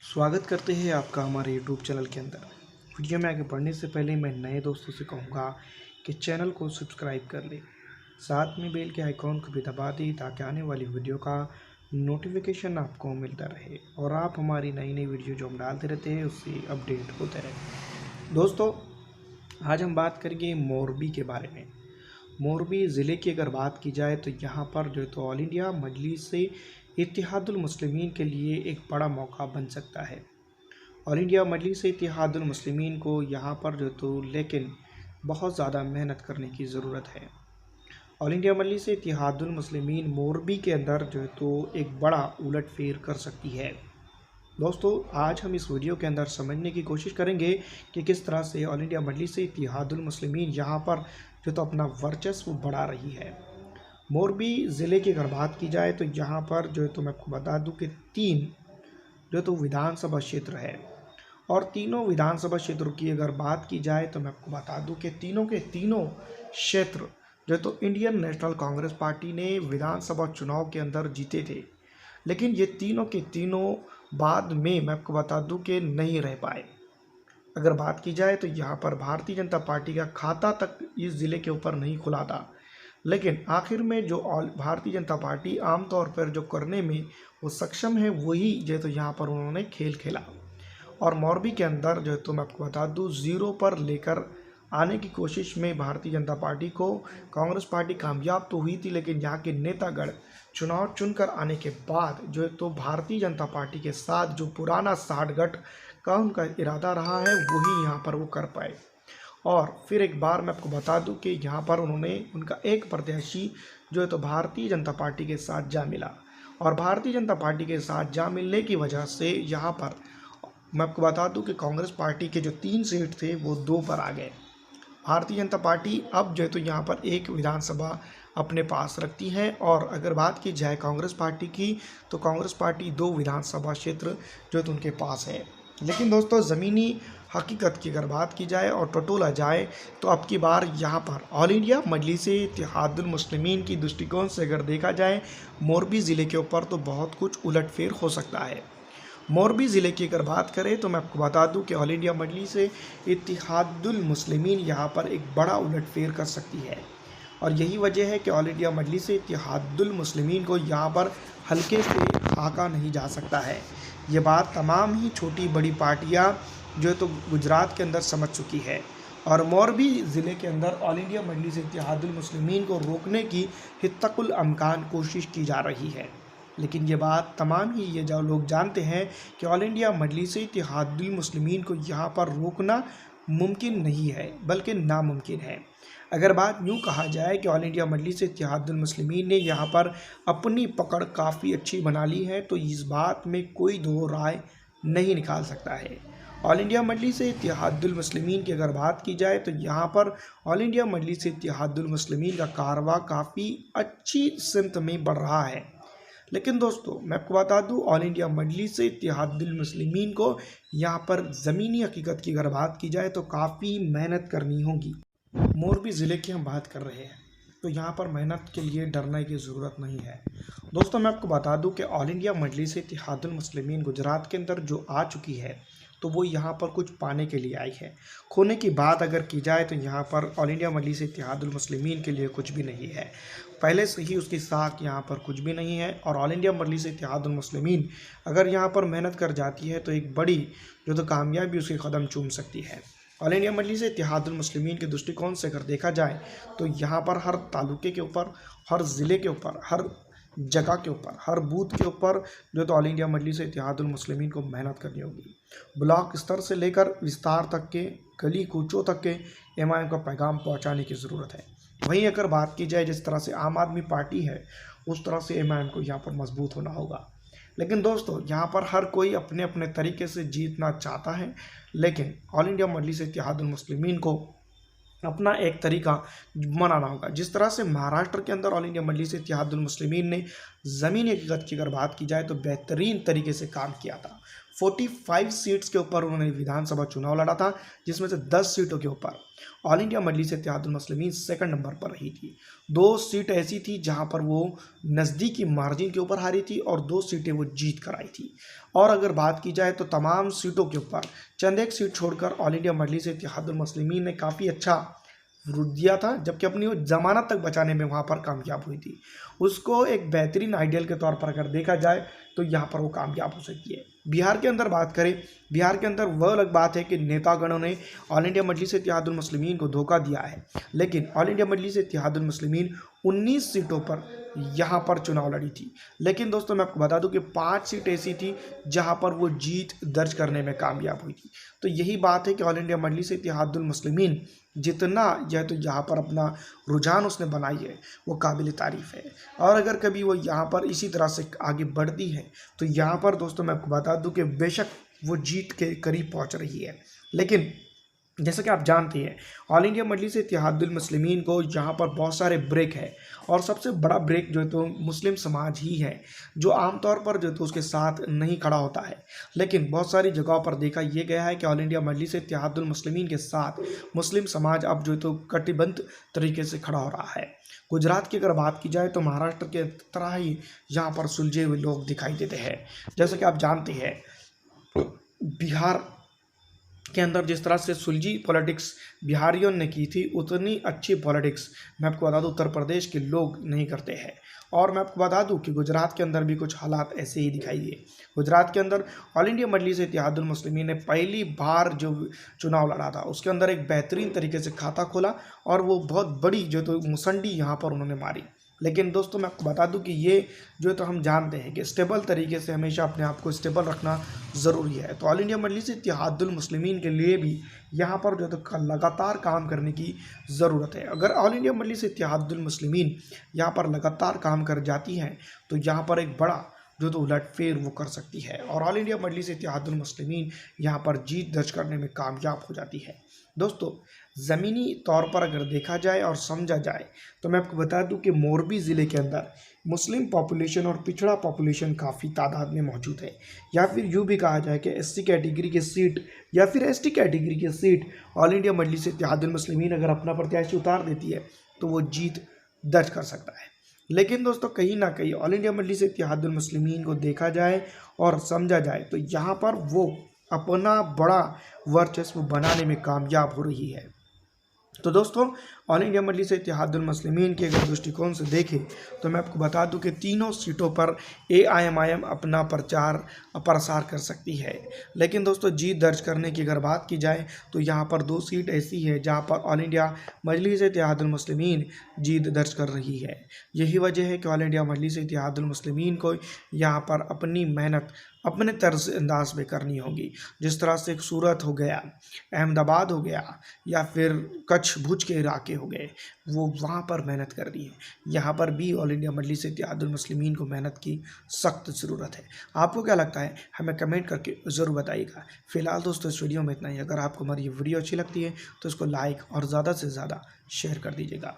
स्वागत करते हैं आपका हमारे यूट्यूब चैनल के अंदर। वीडियो में आगे बढ़ने से पहले मैं नए दोस्तों से कहूँगा कि चैनल को सब्सक्राइब कर लें, साथ में बेल के आइकॉन को भी दबा दें ताकि आने वाली वीडियो का नोटिफिकेशन आपको मिलता रहे और आप हमारी नई नई वीडियो जो हम डालते रहते हैं उससे अपडेट होते रहे। दोस्तों, आज हम बात करेंगे मोरबी के बारे में। मोरबी ज़िले की अगर बात की जाए तो यहाँ पर जो है तो ऑल इंडिया मजलिस से इत्तेहादुल मुस्लिमीन के लिए एक बड़ा मौका बन सकता है। ऑल इंडिया मजलिस इत्तेहादुल मुस्लिमीन को यहाँ पर जो तो लेकिन बहुत ज़्यादा मेहनत करने की ज़रूरत है। ऑल इंडिया मजलिस इत्तेहादुल मुस्लिमीन मोरबी के अंदर जो है तो एक बड़ा उलटफेर कर सकती है। दोस्तों, आज हम इस वीडियो के अंदर समझने की कोशिश करेंगे कि किस तरह से ऑल इंडिया मजलिस इत्तेहादुल मुस्लिमीन यहाँ पर जो तो अपना वर्चस्व बढ़ा रही है। मोरबी ज़िले की अगर बात की जाए तो यहाँ पर जो है तो मैं आपको बता दूं कि 3 जो तो विधानसभा क्षेत्र है और तीनों विधानसभा क्षेत्रों की अगर बात की जाए तो मैं आपको बता दूं कि तीनों के तीनों क्षेत्र जो तो इंडियन नेशनल कांग्रेस पार्टी ने विधानसभा चुनाव के अंदर जीते थे, लेकिन ये तीनों के तीनों बाद में मैं आपको बता दूं कि नहीं रह पाए। अगर बात की जाए तो यहाँ पर भारतीय जनता पार्टी का खाता तक इस ज़िले के ऊपर नहीं खुला था, लेकिन आखिर में जो भारतीय जनता पार्टी आमतौर पर जो करने में वो सक्षम है वही जो है तो यहाँ पर उन्होंने खेल खेला और मोरबी के अंदर जो है तो मैं आपको बता दूँ 0 पर लेकर आने की कोशिश में भारतीय जनता पार्टी को कांग्रेस पार्टी कामयाब तो हुई थी, लेकिन यहाँ के नेतागण चुनाव चुनकर आने के बाद जो है तो भारतीय जनता पार्टी के साथ जो पुराना साठगढ़ का उनका इरादा रहा है वही यहाँ पर वो कर पाए। और फिर एक बार मैं आपको बता दूं कि यहाँ पर उन्होंने उनका एक प्रत्याशी जो है तो भारतीय जनता पार्टी के साथ जा मिला और भारतीय जनता पार्टी के साथ जा मिलने की वजह से यहाँ पर मैं आपको बता दूं कि कांग्रेस पार्टी के जो 3 सीट थे वो 2 पर आ गए। भारतीय जनता पार्टी अब जो है तो यहाँ पर एक विधानसभा अपने पास रखती है और अगर बात की जाए कांग्रेस पार्टी की तो कांग्रेस पार्टी 2 विधानसभा क्षेत्र जो है तो उनके पास है। लेकिन दोस्तों, ज़मीनी हकीकत की अगर बात की जाए और टटोला जाए तो अब की बार यहाँ पर ऑल इंडिया मजलिस इत्तेहादुल मुस्लिमीन की दृष्टिकोण से अगर देखा जाए मोरबी ज़िले के ऊपर तो बहुत कुछ उलटफेर हो सकता है। मोरबी ज़िले की अगर बात करें तो मैं आपको बता दूं कि ऑल इंडिया मजलिस इत्तेहादुल मुस्लिमीन यहाँ पर एक बड़ा उलटफेर कर सकती है और यही वजह है कि ऑल इंडिया मजलिस इत्तेहादुल मुस्लिमीन को यहाँ पर हल्के से आका नहीं जा सकता है। ये बात तमाम ही छोटी बड़ी पार्टियाँ जो है तो गुजरात के अंदर समझ चुकी है और मोरबी ज़िले के अंदर ऑल इंडिया मजलिस इत्तेहादुल मुस्लिमीन को रोकने की हित्तकुल अमकान कोशिश की जा रही है। लेकिन ये बात तमाम ही ये जो लोग जानते हैं कि ऑल इंडिया मजलिस इत्तेहादुल मुस्लिमीन को यहाँ पर रोकना मुमकिन नहीं है बल्कि नामुमकिन है। अगर बात यूँ कहा जाए कि ऑल इंडिया मजलिस इत्तेहादुल मुस्लिमीन ने यहाँ पर अपनी पकड़ काफ़ी अच्छी बना ली है तो इस बात में कोई दो राय नहीं निकाल सकता है। ऑल इंडिया मजलिस इत्तेहादुल मुस्लिमीन की अगर बात की जाए तो यहाँ पर ऑल इंडिया मजलिस इत्तेहादुल मुस्लिमीन का कारवा काफ़ी अच्छी सिमत में बढ़ रहा है। लेकिन दोस्तों, मैं आपको बता दूं ऑल इंडिया मजलिस इत्तेहादुल मुस्लिमीन को यहाँ पर ज़मीनी हकीकत की अगर बात की जाए तो काफ़ी मेहनत करनी होगी। मोरबी ज़िले की हम बात कर रहे हैं तो यहाँ पर मेहनत के लिए डरने की ज़रूरत नहीं है। दोस्तों, मैं आपको बता दूं कि ऑल इंडिया मजलिस इत्तेहादुल मुस्लिमीन गुजरात के अंदर जो आ चुकी है तो वो यहाँ पर कुछ पाने के लिए आई है। खोने की बात अगर की जाए तो यहाँ पर ऑल इंडिया मजलिस इत्तेहादुल मुस्लिमीन के लिए कुछ भी नहीं है। पहले से ही उसकी साख यहाँ पर कुछ भी नहीं है और ऑल इंडिया मजलिस इत्तेहादुल मुस्लिमीन अगर यहाँ पर मेहनत कर जाती है तो एक बड़ी जो तो कामयाबी उसके कदम चूम सकती है। ऑल इंडिया मजलिस इत्तेहादुल मुस्लिमीन के दृष्टिकोण से अगर देखा जाए तो यहाँ पर हर तालुके के ऊपर, हर ज़िले के ऊपर, हर जगह के ऊपर, हर बूथ के ऊपर जो तो ऑल इंडिया मजलिस इत्तेहादुल मुस्लिमीन को मेहनत करनी होगी। ब्लॉक स्तर से लेकर विस्तार तक के, गली कूचों तक के एमआईएम का पैगाम पहुंचाने की ज़रूरत है। वहीं अगर बात की जाए जिस तरह से आम आदमी पार्टी है उस तरह से एमआईएम को यहाँ पर मजबूत होना होगा। लेकिन दोस्तों, यहाँ पर हर कोई अपने अपने तरीके से जीतना चाहता है, लेकिन ऑल इंडिया मजलिस इत्तेहादुल मुस्लिमीन को अपना एक तरीका बनाना होगा। जिस तरह से महाराष्ट्र के अंदर ऑल इंडिया मजलिस इत्तेहादुल मुस्लिमीन ने ज़मीनी हकीकत की अगर बात की जाए तो बेहतरीन तरीके से काम किया था। 45 सीट्स के ऊपर उन्होंने विधानसभा चुनाव लड़ा था, जिसमें से 10 सीटों के ऊपर ऑल इंडिया मजलिस इत्तेहादुल मुस्लिमीन सेकंड नंबर पर रही थी। 2 सीट ऐसी थी जहां पर वो नज़दीकी मार्जिन के ऊपर हारी थी और 2 सीटें वो जीत कर आई थी। और अगर बात की जाए तो तमाम सीटों के ऊपर चंद एक सीट छोड़कर ऑल इंडिया मजलिस इत्तेहादुल मुस्लिमीन ने काफ़ी अच्छा विरोध दिया था, जबकि अपनी वो जमानत तक बचाने में वहाँ पर कामयाब हुई थी। उसको एक बेहतरीन आइडियल के तौर पर अगर देखा जाए तो यहाँ पर वो कामयाब हो सकती है। बिहार के अंदर बात करें, बिहार के अंदर वह अलग बात है कि नेतागणों ने ऑल इंडिया मजलिस इत्तेहादुल मुस्लिमीन को धोखा दिया है, लेकिन ऑल इंडिया मजलिस इत्तेहादुल मुस्लिमीन 19 सीटों पर यहाँ पर चुनाव लड़ी थी। लेकिन दोस्तों मैं आपको बता दूं कि 5 सीट ऐसी थी जहाँ पर वो जीत दर्ज करने में कामयाब हुई थी। तो यही बात है कि ऑल इंडिया मजलिस इत्तेहादुल मुस्लिमीन जितना यह तो यहाँ पर अपना रुझान उसने बनाई है वो काबिल तारीफ़ है। और अगर कभी वो यहाँ पर इसी तरह से आगे बढ़ती है तो यहाँ पर दोस्तों मैं आपको बता दूं कि बेशक वो जीत के करीब पहुँच रही है। लेकिन जैसा कि आप जानते हैं ऑल इंडिया मजलिस इत्तेहादुल मुस्लिमीन को यहाँ पर बहुत सारे ब्रेक है, और सबसे बड़ा ब्रेक जो है तो मुस्लिम समाज ही है, जो आमतौर पर जो है तो उसके साथ नहीं खड़ा होता है। लेकिन बहुत सारी जगहों पर देखा यह गया है कि ऑल इंडिया मजलिस इत्तेहादुल मुस्लिमीन के साथ मुस्लिम समाज अब जो है तो कटिबद्ध तरीके से खड़ा हो रहा है। गुजरात की अगर बात की जाए तो महाराष्ट्र के तरह ही यहाँ पर सुलझे हुए लोग दिखाई देते हैं। जैसा कि आप जानते हैं बिहार के अंदर जिस तरह से सुलझी पॉलिटिक्स बिहारियों ने की थी, उतनी अच्छी पॉलिटिक्स मैं आपको बता दूं उत्तर प्रदेश के लोग नहीं करते हैं। और मैं आपको बता दूं कि गुजरात के अंदर भी कुछ हालात ऐसे ही दिखाई दिए। गुजरात के अंदर ऑल इंडिया मजलिस इत्तेहादुल मुस्लिमीन ने पहली बार जो चुनाव लड़ा था उसके अंदर एक बेहतरीन तरीके से खाता खोला और वो बहुत बड़ी जो तो मुसंडी यहाँ पर उन्होंने मारी। लेकिन दोस्तों मैं आपको बता दूं कि ये जो तो हम जानते हैं कि स्टेबल तरीके से हमेशा अपने आप को स्टेबल रखना ज़रूरी है। तो ऑल इंडिया मजलिस इत्तेहादुल मुस्लिमीन के लिए भी यहाँ पर जो तो लगातार काम करने की ज़रूरत है। अगर ऑल इंडिया मजलिस इत्तेहादुल मुस्लिमीन यहाँ पर लगातार काम कर जाती है तो यहाँ पर एक बड़ा जो तो उलटफेर वो कर सकती है और ऑल इंडिया मजलिस इत्तेहादुल मुस्लिमीन यहाँ पर जीत दर्ज करने में कामयाब हो जाती है। दोस्तों ज़मीनी तौर पर अगर देखा जाए और समझा जाए तो मैं आपको बता दूं कि मोरबी ज़िले के अंदर मुस्लिम पॉपुलेशन और पिछड़ा पॉपुलेशन काफ़ी तादाद में मौजूद है, या फिर यूँ भी कहा जाए कि एससी कैटेगरी की सीट या फिर एसटी कैटेगरी की सीट ऑल इंडिया मजलिस इत्तेहादुल मुस्लिमीन अगर अपना प्रत्याशी उतार देती है तो वो जीत दर्ज कर सकता है। लेकिन दोस्तों कहीं ना कहीं ऑल इंडिया मजलिस इत्तेहादुल मुस्लिमीन को देखा जाए और समझा जाए तो यहाँ पर वो अपना बड़ा वर्चस्व बनाने में कामयाब हो रही है। तो दोस्तों ऑल इंडिया मजलिस इत्तेहादुल मुस्लिमीन के अगर दृष्टिकोण से देखें तो मैं आपको बता दूं कि तीनों सीटों पर AIMIM अपना प्रसार कर सकती है। लेकिन दोस्तों जीत दर्ज करने की अगर बात की जाए तो यहाँ पर 2 सीट ऐसी है जहाँ पर ऑल इंडिया मजलिस इत्तेहादुल मुस्लिमीन जीत दर्ज कर रही है। यही वजह है कि ऑल इंडिया मजलिस इत्तेहादुल मुस्लिमीन को यहाँ पर अपनी मेहनत अपने तर्ज अंदाज में करनी होगी। जिस तरह से सूरत हो गया, अहमदाबाद हो गया या फिर कच्छ भुज के इलाके हो गए, वो वहाँ पर मेहनत कर रही है। यहाँ पर भी ऑल इंडिया मजलिस इत्तेहादुल मुस्लिमीन को मेहनत की सख्त ज़रूरत है। आपको क्या लगता है हमें कमेंट करके ज़रूर बताइएगा। फिलहाल दोस्तों इस वीडियो में इतना ही। अगर आपको हमारी ये वीडियो अच्छी लगती है तो इसको लाइक और ज़्यादा से ज़्यादा शेयर कर दीजिएगा।